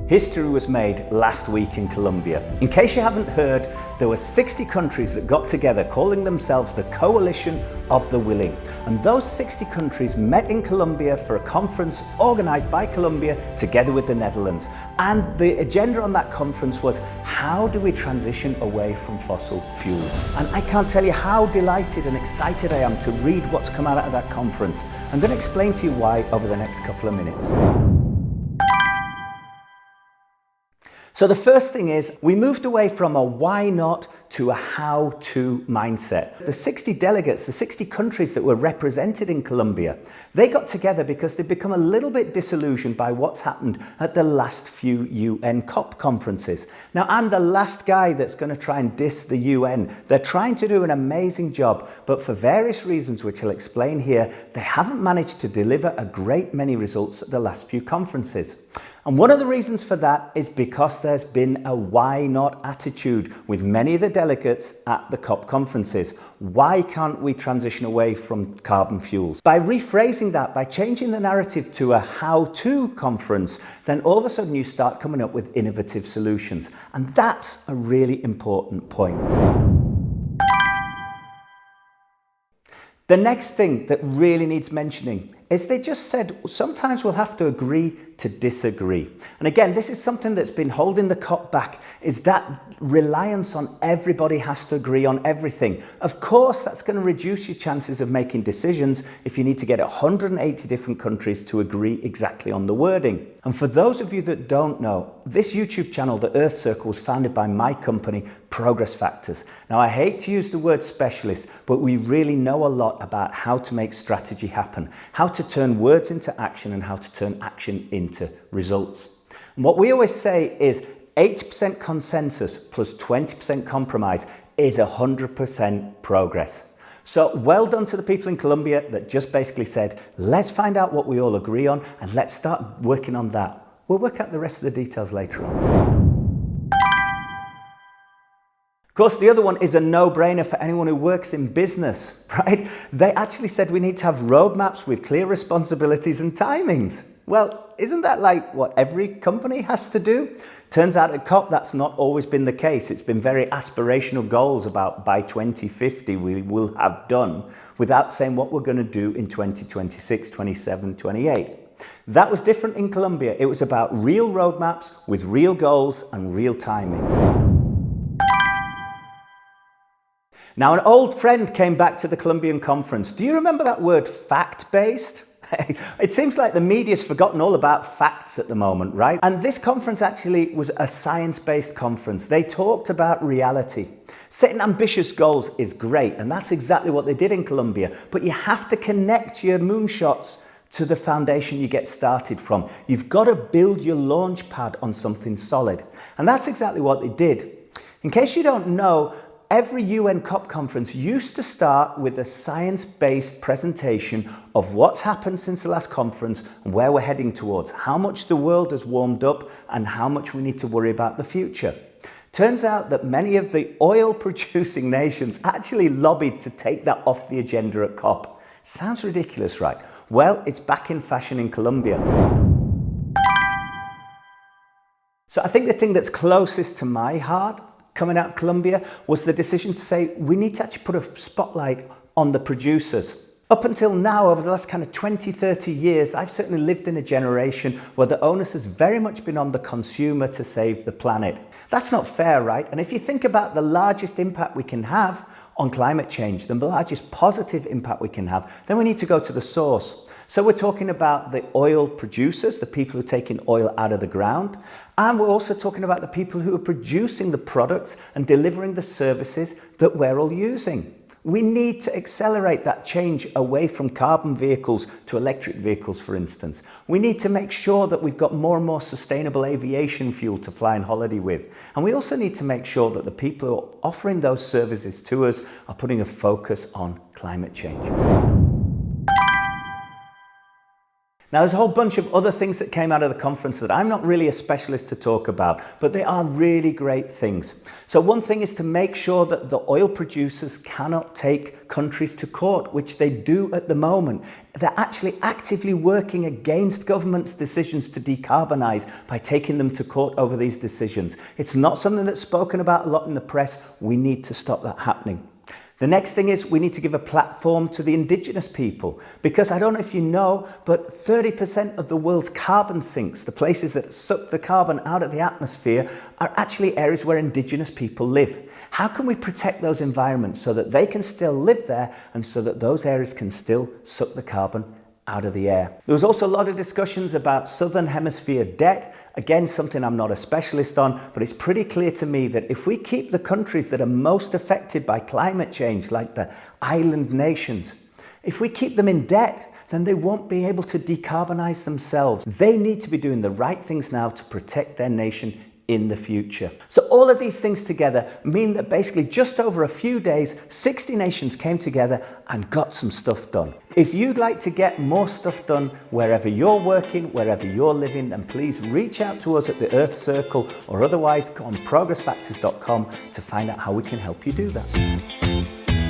History was made last week in Colombia. In case you haven't heard, there were 60 countries that got together calling themselves the Coalition of the Willing. And those 60 countries met in Colombia for a conference organized by Colombia together with the Netherlands. And the agenda on that conference was, how do we transition away from fossil fuels? And I can't tell you how delighted and excited I am to read what's come out of that conference. I'm going to explain to you why over the next couple of minutes. So the first thing is, we moved away from a why not to a how to mindset. The 60 delegates, the 60 countries that were represented in Colombia, they got together because they'd become a little bit disillusioned by what's happened at the last few UN COP conferences. Now, I'm the last guy that's going to try and diss the UN. They're trying to do an amazing job, but for various reasons, which I'll explain here, they haven't managed to deliver a great many results at the last few conferences. And one of the reasons for that is because there's been a why not attitude with many of the delegates at the COP conferences. Why can't we transition away from carbon fuels? By rephrasing that, by changing the narrative to a how-to conference, then all of a sudden you start coming up with innovative solutions. And that's a really important point. The next thing that really needs mentioning is they just said sometimes we'll have to agree to disagree. And again, this is something that's been holding the COP back, is that reliance on everybody has to agree on everything. Of course, that's going to reduce your chances of making decisions if you need to get 180 different countries to agree exactly on the wording. And for those of you that don't know, this YouTube channel, The Earth Circle, was founded by my company, Progress Factors. Now, I hate to use the word specialist, but we really know a lot about how to make strategy happen, how to turn words into action and how to turn action into results. And what we always say is 80% consensus plus 20% compromise is 100% progress. So well done to the people in Colombia that just basically said, let's find out what we all agree on and let's start working on that. We'll work out the rest of the details later on. Of course, the other one is a no-brainer for anyone who works in business, right? They actually said we need to have roadmaps with clear responsibilities and timings. Well, isn't that like what every company has to do? Turns out at COP, that's not always been the case. It's been very aspirational goals about by 2050 we will have done, without saying what we're going to do in 2026, 27, 28. That was different in Colombia. It was about real roadmaps with real goals and real timing. Now, an old friend came back to the Colombian conference. Do you remember that word fact-based? It seems like the media's forgotten all about facts at the moment, right? And this conference actually was a science-based conference. They talked about reality. Setting ambitious goals is great, and that's exactly what they did in Colombia. But you have to connect your moonshots to the foundation you get started from. You've got to build your launch pad on something solid. And that's exactly what they did. In case you don't know, every UN COP conference used to start with a science-based presentation of what's happened since the last conference and where we're heading towards, how much the world has warmed up and how much we need to worry about the future. Turns out that many of the oil-producing nations actually lobbied to take that off the agenda at COP. Sounds ridiculous, right? Well, it's back in fashion in Colombia. So I think the thing that's closest to my heart coming out of Colombia was the decision to say we need to actually put a spotlight on the producers. Up until now, over the last kind of 20, 30 years, I've certainly lived in a generation where the onus has very much been on the consumer to save the planet. That's not fair, right? And if you think about the largest impact we can have on climate change, the largest positive impact we can have, then we need to go to the source. So we're talking about the oil producers, the people who are taking oil out of the ground. And we're also talking about the people who are producing the products and delivering the services that we're all using. We need to accelerate that change away from carbon vehicles to electric vehicles, for instance. We need to make sure that we've got more and more sustainable aviation fuel to fly on holiday with. And we also need to make sure that the people who are offering those services to us are putting a focus on climate change. Now, there's a whole bunch of other things that came out of the conference that I'm not really a specialist to talk about, but they are really great things. So one thing is to make sure that the oil producers cannot take countries to court, which they do at the moment. They're actually actively working against government's decisions to decarbonize by taking them to court over these decisions. It's not something that's spoken about a lot in the press. We need to stop that happening. The next thing is we need to give a platform to the indigenous people, because I don't know if you know, but 30% of the world's carbon sinks, the places that suck the carbon out of the atmosphere, are actually areas where indigenous people live. How can we protect those environments so that they can still live there and so that those areas can still suck the carbon out of the air? There was also a lot of discussions about Southern Hemisphere debt. Again, something I'm not a specialist on, but it's pretty clear to me that if we keep the countries that are most affected by climate change, like the island nations, if we keep them in debt, then they won't be able to decarbonize themselves. They need to be doing the right things now to protect their nation in the future. So all of these things together mean that basically just over a few days, 60 nations came together and got some stuff done. If you'd like to get more stuff done wherever you're working, wherever you're living, then please reach out to us at the Earth Circle, or otherwise go on progressfactors.com to find out how we can help you do that.